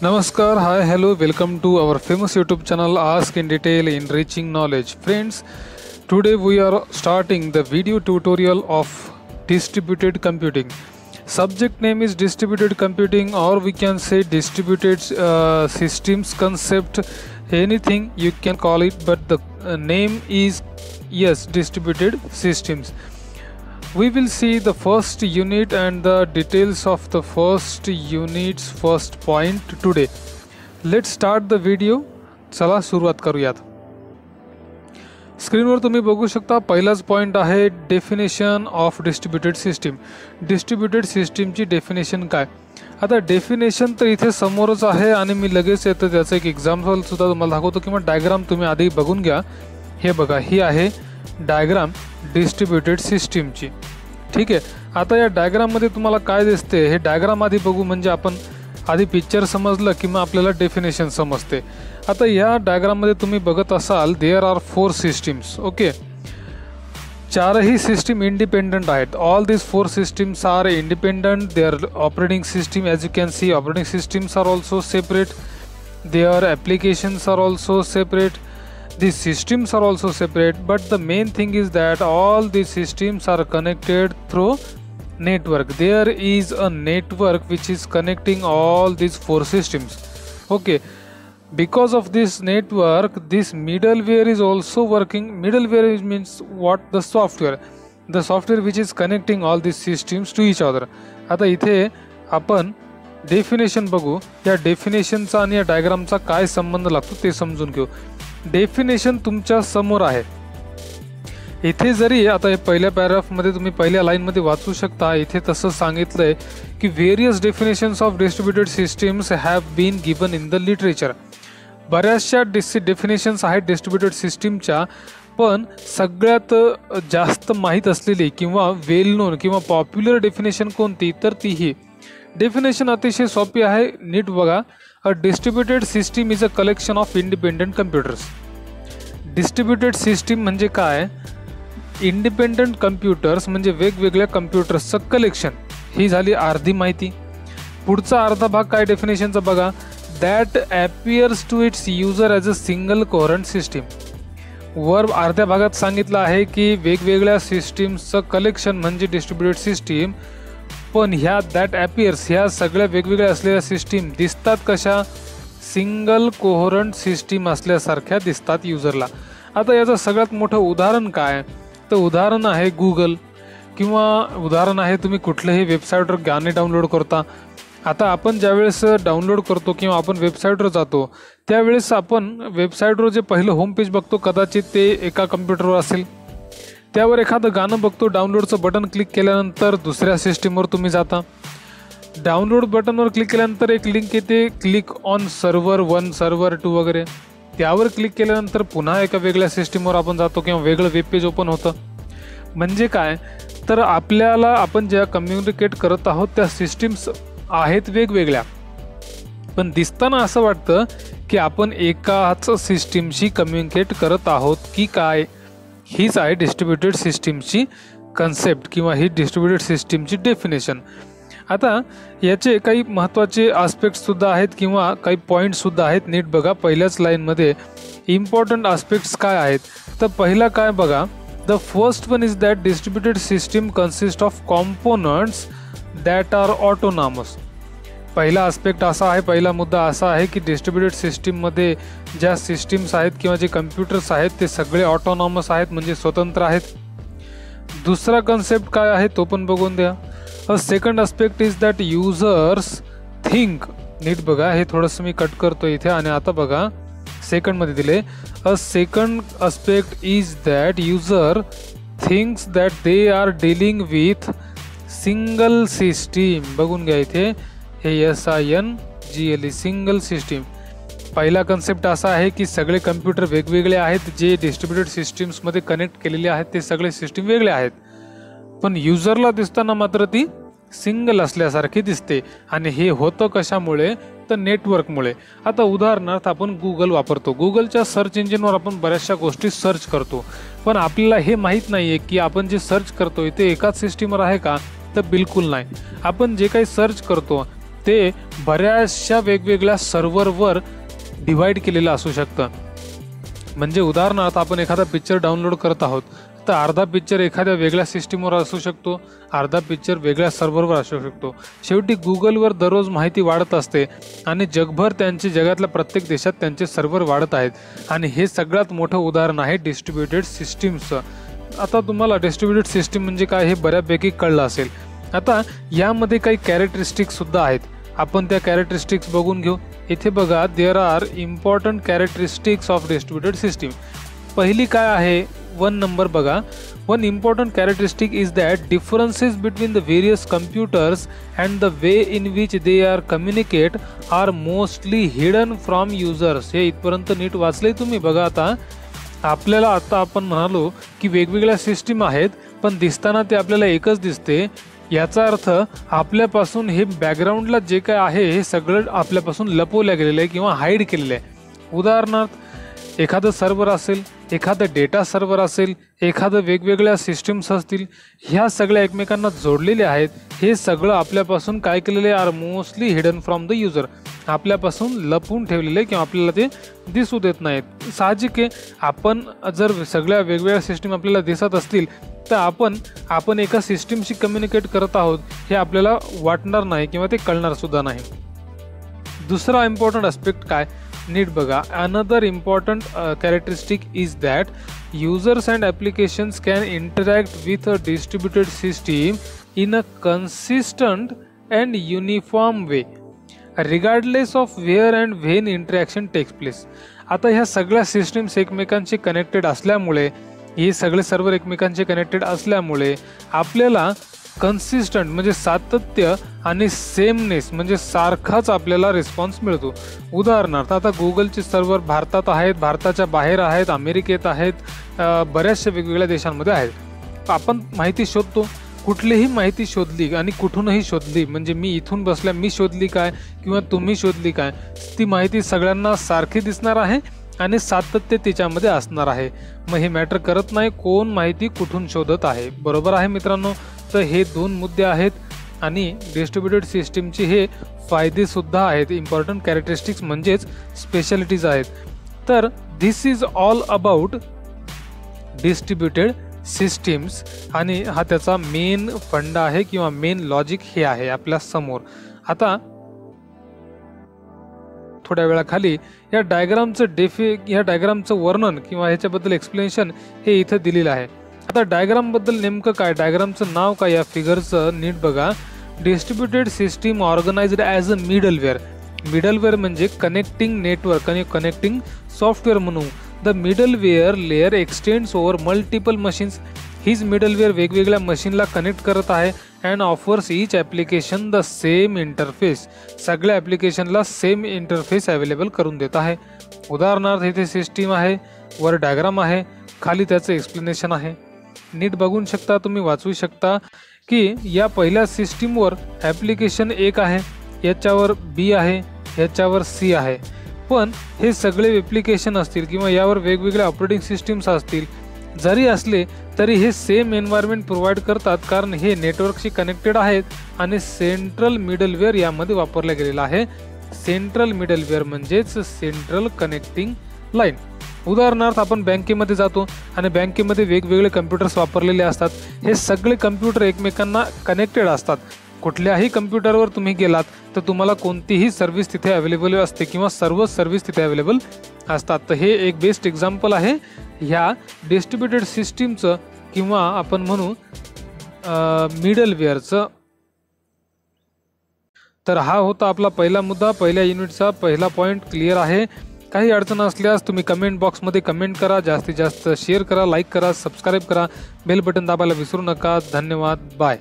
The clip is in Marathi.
Namaskar, hi, hello, welcome to our famous YouTube channel Ask in Detail Enriching Knowledge. Friends, today we are starting the video tutorial of distributed computing. Subject name is distributed computing, or we can say distributed systems concept, anything you can call it, but the name is distributed systems. We will see the first unit and the details of the first unit's first point today. Let's start the video. चला सुरुवात करूयात. स्क्रीनवर तुम्ही बघू शकता पहिलाच पॉइंट आहे definition of distributed system. Distributed सिस्टीमची डेफिनेशन काय. आता डेफिनेशन तर इथे समोरच आहे आणि मी लगेच येतं त्याचं एक एक्झाम्पल सुद्धा तुम्हाला दाखवतो किंवा डायग्राम तुम्ही आधी बघून घ्या. हे बघा, ही आहे डायग्राम डिस्ट्रीब्युटेड सिस्टीमची. ठीक आहे. आता या डायग्राममध्ये तुम्हाला काय दिसते हे डायग्राम आधी बघू, म्हणजे आपण आधी पिक्चर समजलं की मग आपल्याला डेफिनेशन समजते. आता या डायग्राममध्ये तुम्ही बघत असाल देअर आर 4 सिस्टीम्स. ओके, चारही सिस्टीम इंडिपेंडंट आहेत. All this 4 systems are independent. There operating system, as you can see, operating systems are also separate. There applications are also separate. These systems are also separate, but the main thing is that all these systems are connected through network. There is a network which is connecting all these 4 systems. Okay, because of this network, this middleware is also working. Middleware means what? The software. The software which is connecting all these systems to each other. आता इथे आपण डेफिनेशन बघू. या डेफिनेशनचा आणि या डायग्रामचा काय संबंध लागतो ते समजून घेऊ. डेफिनेशन तुमच्या समोर आहे. इथे जरी आता हे पहिल्या पॅराग्राफमध्ये तुम्ही पहिल्या लाईनमध्ये वाचू शकता, इथे तसं सांगितलंय की various definitions of distributed systems have been given in the literature. बऱ्याचशा डेफिनेशन्स आहेत डिस्ट्रीब्युटेड सिस्टीमच्या, पण सगळ्यात जास्त माहीत असलेली किंवा वेल नोन किंवा पॉप्युलर डेफिनेशन कोणती, तर ती ही डेफिनेशन अतिशय सोपी आहे. नीट बघा. A distributed system is a collection of independent computers. Distributed system म्हणजे काय? इंडिपेंडंट कम्प्युटर्स म्हणजे वेगवेगळ्या कम्प्युटर्सचं कलेक्शन. ही झाली अर्धी माहिती. पुढचा अर्धा भाग काय डेफिनेशनचा बघा. That appears to its user as a single coherent system. वर अर्ध्या भागात सांगितलं आहे की वेगवेगळ्या सिस्टीम्सचं कलेक्शन म्हणजे डिस्ट्रीब्युटेड सिस्टीम, पण ह्या दॅट ॲपियर्स ह्या सगळ्या वेगवेगळ्या असलेल्या सिस्टीम दिसतात कशा? सिंगल कोहरंट सिस्टीम असल्यासारख्या दिसतात युजरला. आता याचं सगळ्यात मोठं उदाहरण काय? तर उदाहरण आहे गुगल, किंवा उदाहरण आहे तुम्ही कुठल्याही वेबसाईटवर गाणे डाउनलोड करता. आता आपण ज्यावेळेस डाउनलोड करतो किंवा आपण वेबसाईटवर जातो त्यावेळेस आपण वेबसाईटवर जे पहिलं होम पेज बघतो कदाचित ते एका कम्प्युटरवर असेल. त्यावर एखादं गाणं बघतो, डाउनलोडचं बटन क्लिक केल्यानंतर दुसऱ्या सिस्टीमवर तुम्ही जाता. डाउनलोड बटनवर क्लिक केल्यानंतर एक लिंक येते, क्लिक ऑन सर्व्हर 1 सर्व्हर 2 वगैरे. त्यावर क्लिक केल्यानंतर पुन्हा एका वेगळ्या सिस्टीमवर आपण जातो किंवा वेगळं वेब पेज ओपन होतं. म्हणजे काय? तर आपल्याला आपण ज्या कम्युनिकेट करत आहोत त्या सिस्टीम्स आहेत वेगवेगळ्या, पण दिसताना असं वाटतं की आपण एकाच सिस्टीमशी कम्युनिकेट करत आहोत की काय. हीच आहे डिस्ट्रीब्युटेड सिस्टीमची कन्सेप्ट किंवा ही डिस्ट्रीब्युटेड सिस्टीमची डेफिनेशन. आता याचे काही महत्त्वाचे आस्पेक्ट्ससुद्धा आहेत किंवा काही पॉईंट्ससुद्धा आहेत. नीट बघा. पहिल्याच लाईनमध्ये इम्पॉर्टंट आस्पेक्ट्स काय आहेत. तर पहिला काय बघा. The first one is that distributed system consist of components that are autonomous. पहिला आस्पेक्ट असा आहे, पहिला मुद्दा असा आहे की डिस्ट्रीब्युटेड सिस्टीममध्ये ज्या सिस्टीम्स आहेत किंवा जे कम्प्युटर्स आहेत ते सगळे ऑटोनॉमस आहेत, म्हणजे स्वतंत्र आहेत. दुसरा कन्सेप्ट काय आहे तो पण बघून द्या. A second aspect is that users think. नीट बघा, हे थोडंसं मी कट करतो इथे आणि आता बघा सेकंडमध्ये दिले. अ second aspect is that user thinks that they are dealing with single system. बघून घ्या इथे हे SINGLE सिंगल सिस्टीम. पहिला कन्सेप्ट असा आहे की सगळे कम्प्युटर वेगवेगळे आहेत, जे डिस्ट्रीब्युटेड सिस्टीम्समध्ये कनेक्ट केलेले आहेत ते सगळे सिस्टीम वेगळे आहेत, पण युजरला दिसताना मात्र ती सिंगल असल्यासारखी दिसते. आणि हे होतं कशामुळे? तर नेटवर्कमुळे. आता उदाहरणार्थ आपण गुगल वापरतो. गुगलच्या सर्च इंजिनवर आपण बऱ्याचशा गोष्टी सर्च करतो, पण आपल्याला हे माहीत नाही आहे की आपण जे सर्च करतोय ते एकाच सिस्टीमवर आहे का? तर बिलकुल नाही. आपण जे काही सर्च करतो ते बऱ्याचशा वेगवेगळ्या सर्व्हरवर डिवाइड केलेलं असू शकतं. म्हणजे उदाहरणार्थ आपण एखादा पिक्चर डाउनलोड करत आहोत तर अर्धा पिक्चर एखाद्या वेगळ्या सिस्टीमवर असू शकतो, अर्धा पिक्चर वेगळ्या सर्व्हरवर असू शकतो. शेवटी गुगलवर दररोज माहिती वाढत असते आणि जगभर जगातल्या प्रत्येक देशात त्यांचे सर्व्हर वाढत आहेत. आणि हे सगळ्यात मोठं उदाहरण आहे डिस्ट्रीब्युटेड सिस्टीमचं. आता तुम्हाला डिस्ट्रीब्युटेड सिस्टीम म्हणजे काय हे बऱ्यापैकी कळलं असेल. आता यामध्ये काही कॅरेक्टरिस्टिक्स सुद्धा आहेत, आपण त्या कॅरेक्टरिस्टिक्स बघून घेऊ. इथे बघा, there are important characteristics of distributed system. पहिली काय आहे, 1 नंबर बघा. One important characteristic is that differences between the various computers and the way in which they are communicate are mostly hidden from users. हे इथपर्यंत नीट वाचले तुम्ही. बघा, आता आपण म्हणालो की वेगवेगळ्या सिस्टीम आहेत पण दिसताना ते आपल्याला एकच दिसते. याचा अर्थ आपल्यापासून हे बॅकग्राऊंडला जे काय आहे हे सगळं आपल्यापासून लपवलं गेलेलं आहे किंवा हाईड केलेलं आहे. उदाहरणार्थ एखादं सर्व्हर असेल, एखादं डेटा सर्व्हर असेल, एखादं वेगवेगळ्या सिस्टीम्स असतील, ह्या सगळ्या एकमेकांना जोडलेले आहेत. हे सगळं आपल्यापासून काय केलेलं आहे, are mostly hidden from the user. आपल्यापासून लपवून ठेवलेले किंवा आपल्याला ते दिसू देत नाहीत. साहजिक आहे, आपण जर सगळ्या वेगवेगळ्या सिस्टीम आपल्याला दिसत असतील तर आपण एका सिस्टीमशी कम्युनिकेट करत आहोत हे आपल्याला वाटणार नाही किंवा ते कळणार सुद्धा नाही. दुसरा इम्पॉर्टंट ॲस्पेक्ट काय, नीट बघा. Another important characteristic is that users and applications can interact with a distributed system in a consistent and uniform way regardless of where and when interaction takes place. आता ह्या सगळ्या सिस्टीम्स एकमेकांशी कनेक्टेड असल्यामुळे, हे सगळे सर्व्हर एकमेकांशी कनेक्टेड असल्यामुळे आपल्याला कन्सिस्टंट म्हणजे सातत्य आणि सेमनेस म्हणजे सारखाच आपल्याला रिस्पॉन्स मिळतो. उदाहरणार्थ आता गुगलचे सर्व्हर भारतात आहेत, भारताच्या बाहेर आहेत, अमेरिकेत आहेत, बऱ्याचशा वेगवेगळ्या देशांमध्ये आहेत. आपण माहिती शोधतो, कुठलीही माहिती शोधली आणि कुठूनही शोधली, म्हणजे मी इथून बसल्या मी शोधली काय किंवा तुम्ही शोधली काय, ती माहिती सगळ्यांना सारखी दिसणार आहे आणि सातत्य तिच्यामध्ये असणार आहे. मग हे मॅटर करत नाही कोण माहिती कुठून शोधत आहे. बरोबर आहे मित्रांनो. तर हे 2 मुद्दे आहेत आणि डिस्ट्रीब्युटेड सिस्टीमचे हे फायदे सुद्धा आहेत. इम्पॉर्टंट कॅरेक्टरिस्टिक्स म्हणजेच स्पेशालिटीज आहेत. तर this is all about distributed systems आणि हा त्याचा मेन फंडा आहे किंवा मेन लॉजिक हे आहे आपल्या समोर. आता थोड्या वेळाखाली या डायग्रामचं वर्णन किंवा ह्याच्याबद्दल एक्सप्लेनेशन हे इथं दिलेलं आहे. आता डायग्रामबद्दल नेमकं काय, डायग्रामचं नाव काय, या फिगरचं नीट बघा. Distributed system organized as a middleware. Middleware म्हणजे कनेक्टिंग नेटवर्क आणि कनेक्टिंग सॉफ्टवेअर म्हणू. The middleware layer extends over multiple machines. हीच मिडलवेअर वेगवेगळ्या मशीनला कनेक्ट करत आहे and offers each application the same interface. सगळ्या ॲप्लिकेशनला सेम इंटरफेस अवेलेबल करून देत आहे. उदाहरणार्थ इथे सिस्टीम आहे, वर डायग्राम आहे, खाली त्याचं एक्सप्लेनेशन आहे. नीट बघून शकता तुम्ही, वाचू शकता की या पहिल्या सिस्टीमवर ॲप्लिकेशन 1 आहे, याच्यावर बी आहे, याच्यावर सी आहे. पण हे सगळे ॲप्लिकेशन असतील किंवा यावर वेगवेगळ्या ऑपरेटिंग सिस्टीम्स असतील, जरी असले तरी हे सेम एन्व्हायरमेंट प्रोव्हाइड करतात कारण हे नेटवर्कशी कनेक्टेड आहेत आणि सेंट्रल मिडलवेअर यामध्ये वापरलं गेलेलं आहे. सेंट्रल मिडलवेअर म्हणजेच सेंट्रल कनेक्टिंग लाईन. उदाहरणार्थ आपण बँकेमध्ये जातो आणि बँकेमध्ये वेगवेगळे कम्प्युटर्स वापरलेले असतात. हे सगळे कम्प्युटर एकमेकांना कनेक्टेड असतात. कुठल्याही कम्प्युटरवर तुम्ही गेलात तर तुम्हाला कोणतीही सर्व्हिस तिथे अवेलेबल असते किंवा सर्व सर्व्हिस तिथे अवेलेबल असतात. तर हे एक बेस्ट एक्झाम्पल आहे ह्या डिस्ट्रीब्युटेड सिस्टीमचं किंवा आपण म्हणू मिडलवेअरचं. तर हा होता आपला पहिला मुद्दा, पहिल्या युनिटचा पहिला पॉईंट. क्लिअर आहे. काही अडचण असल्यास तुम्ही कमेंट बॉक्समध्ये कमेंट करा, जास्तीत जास्त शेअर करा, लाईक करा, सबस्क्राईब करा, बेल बटन दाबायला विसरू नका. धन्यवाद. बाय.